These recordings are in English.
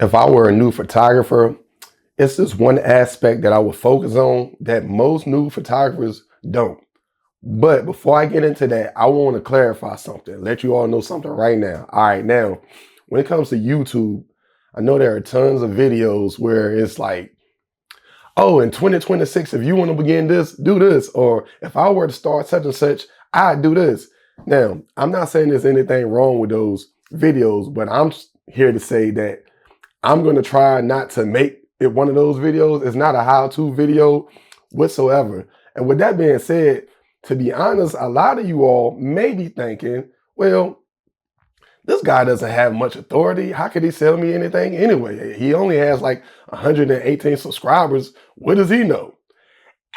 If I were a new photographer, it's just one aspect that I would focus on that most new photographers don't. But before I get into that, I want to clarify something, let you all know something right now. All right, now, when it comes to YouTube, I know there are tons of videos where it's like, oh, in 2026, if you want to begin this, do this. Or if I were to start such and such, I'd do this. Now, I'm not saying there's anything wrong with those videos, but I'm here to say that I'm going to try not to make it one of those videos. It's not a how-to video whatsoever. And with that being said, to be honest, a lot of you all may be thinking, well, this guy doesn't have much authority. How could he sell me anything anyway? He only has like 118 subscribers. What does he know?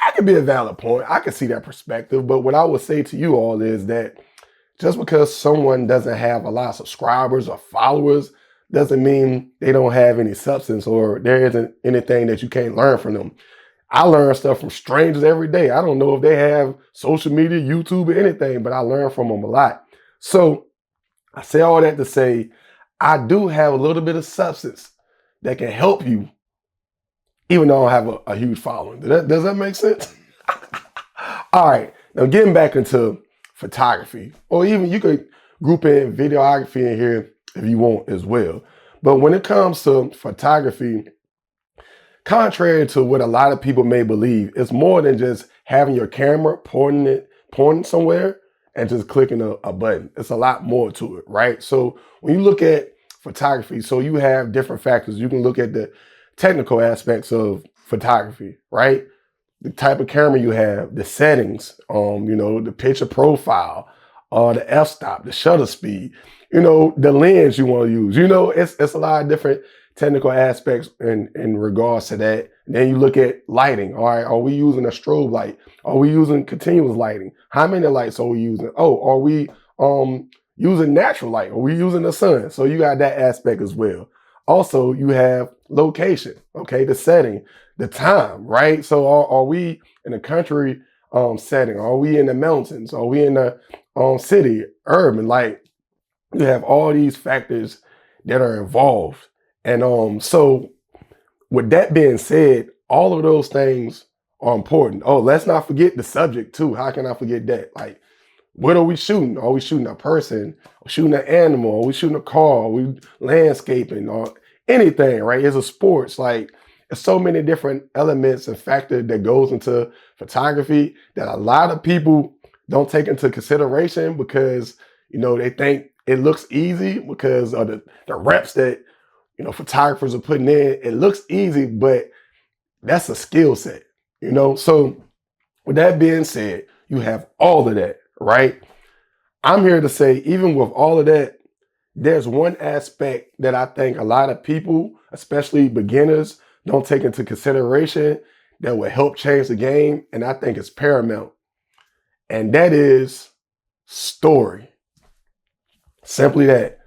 That could be a valid point. I can see that perspective. But what I would say to you all is that just because someone doesn't have a lot of subscribers or followers doesn't mean they don't have any substance or there isn't anything that you can't learn from them. I learn stuff from strangers every day. I don't know if they have social media, YouTube, or anything, but I learn from them a lot. So I say all that to say, I do have a little bit of substance that can help you, even though I don't have a huge following. Does that make sense? All right, now getting back into photography, or even you could group in videography in here if you want as well. But when it comes to photography, contrary to what a lot of people may believe, it's more than just having your camera pointing somewhere and just clicking a button. It's a lot more to it, right? So when you look at photography, so you have different factors. You can look at the technical aspects of photography, right? The type of camera you have, the settings, the picture profile, the f-stop, the shutter speed, the lens you want to use. It's a lot of different technical aspects in regards to that. Then you look at lighting. All right, are we using a strobe light? Are we using continuous lighting? How many lights are we using? Oh, are we using natural light? Are we using the sun? So you got that aspect as well. Also, you have location, okay, the setting, the time, right? So are we in a country setting? Are we in the mountains? Are we in the city, urban? Like, you have all these factors that are involved. And so with that being said, all of those things are important. Oh, let's not forget the subject too. How can I forget that? Like, what are we shooting? Are we shooting a person? Are we shooting an animal? Are we shooting a car? Are we landscaping or anything, right? It's a sports. Like, there's so many different elements and factors that goes into photography that a lot of people don't take into consideration because, they think it looks easy because of the reps that, photographers are putting in. It looks easy, but that's a skill set, So with that being said, you have all of that, right? I'm here to say, even with all of that, there's one aspect that I think a lot of people, especially beginners, don't take into consideration that will help change the game. And I think it's paramount. And that is story. Simply that.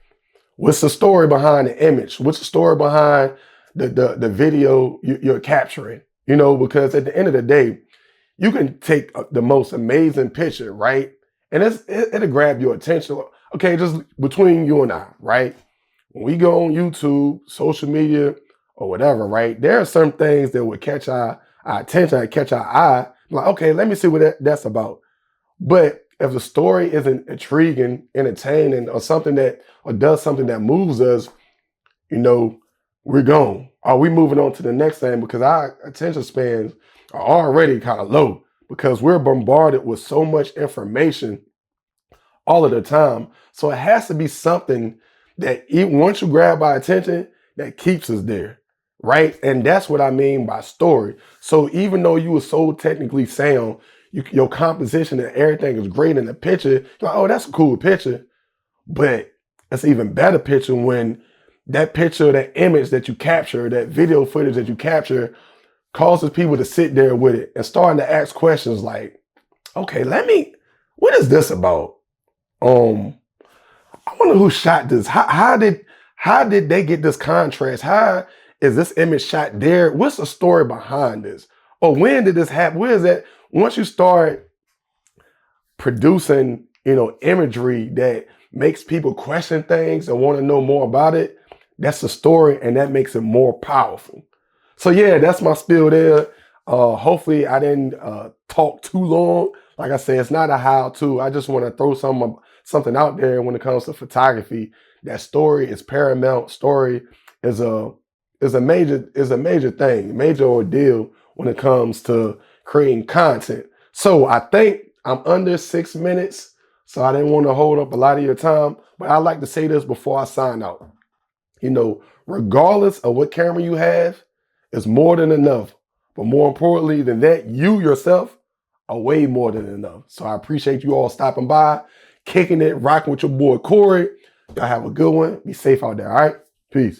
What's the story behind the image? What's the story behind the video you're capturing? Because at the end of the day, you can take the most amazing picture, right? And it'll grab your attention. Okay, just between you and I, right? When we go on YouTube, social media, or whatever, right? There are some things that would catch our attention, catch our eye. Like, okay, let me see what that's about. But if the story isn't intriguing, entertaining, or does something that moves us, we're gone. Are we moving on to the next thing? Because our attention spans are already kind of low because we're bombarded with so much information all of the time. So it has to be something that once you grab our attention, that keeps us there, right? And that's what I mean by story. So even though you were so technically sound, your composition and everything is great in the picture, you're like, oh, that's a cool picture. But it's an even better picture when that picture, that image that you capture, that video footage that you capture causes people to sit there with it and starting to ask questions like, okay, what is this about? I wonder who shot this. How did they get this contrast? How is this image shot there? What's the story behind this? Or when did this happen? Where is that? Once you start producing, imagery that makes people question things and want to know more about it, That's the story, and that makes it more powerful. So yeah, that's my spiel there. Hopefully I didn't talk too long. Like I said, it's not a how-to. I just want to throw something out there when it comes to photography. That story is paramount. Story is a major thing, major ordeal when it comes to creating content. So I think I'm under 6 minutes, so I didn't want to hold up a lot of your time. But I like to say this before I sign out. You know, regardless of what camera you have, it's more than enough. But more importantly than that, you yourself are way more than enough. So I appreciate you all stopping by, kicking it, rocking with your boy Korey. Y'all have a good one. Be safe out there, all right? Peace.